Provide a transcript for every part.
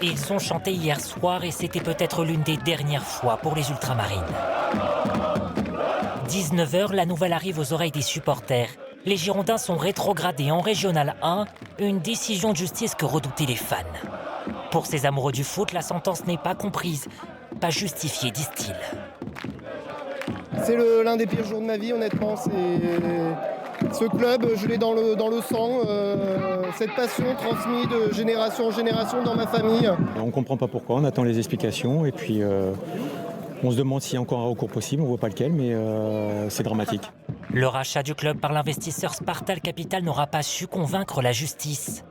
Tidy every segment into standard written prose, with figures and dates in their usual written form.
Ils ont chanté hier soir et c'était peut-être l'une des dernières fois pour les Ultramarines. 19h, la nouvelle arrive aux oreilles des supporters. Les Girondins sont rétrogradés en Régional 1, une décision de justice que redoutaient les fans. Pour ces amoureux du foot, la sentence n'est pas comprise, pas justifiée, disent-ils. C'est l'un des pires jours de ma vie, honnêtement. Ce club, je l'ai dans le sang. Cette passion transmise de génération en génération dans ma famille. On ne comprend pas pourquoi, on attend les explications et puis on se demande s'il y a encore un recours possible, on ne voit pas lequel, mais c'est dramatique. Le rachat du club par l'investisseur Spartal Capital n'aura pas su convaincre la justice.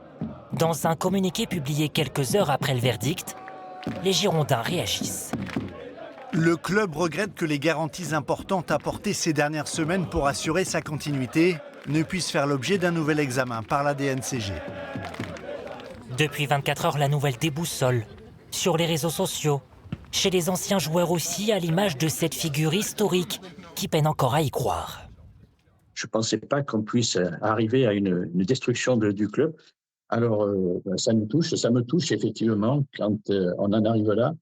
Dans un communiqué publié quelques heures après le verdict, les Girondins réagissent. Le club regrette que les garanties importantes apportées ces dernières semaines pour assurer sa continuité ne puissent faire l'objet d'un nouvel examen par la DNCG. Depuis 24 heures, la nouvelle déboussole. Sur les réseaux sociaux, chez les anciens joueurs aussi, à l'image de cette figure historique qui peine encore à y croire. Je ne pensais pas qu'on puisse arriver à une destruction du club. Alors, ça me touche effectivement quand on en arrive là.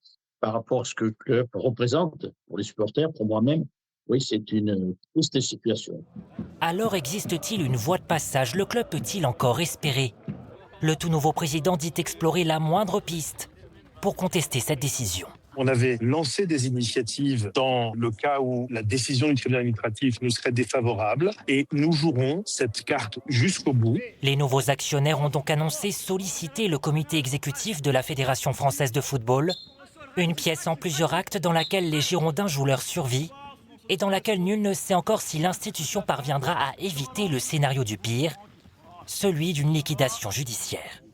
Par rapport à ce que le club représente pour les supporters, pour moi-même, oui, c'est une triste situation. Alors existe-t-il une voie de passage? Le club peut-il encore espérer? Le tout nouveau président dit explorer la moindre piste pour contester cette décision. On avait lancé des initiatives dans le cas où la décision du tribunal administratif nous serait défavorable et nous jouerons cette carte jusqu'au bout. Les nouveaux actionnaires ont donc annoncé solliciter le comité exécutif de la Fédération française de football, une pièce en plusieurs actes dans laquelle les Girondins jouent leur survie et dans laquelle nul ne sait encore si l'institution parviendra à éviter le scénario du pire, celui d'une liquidation judiciaire.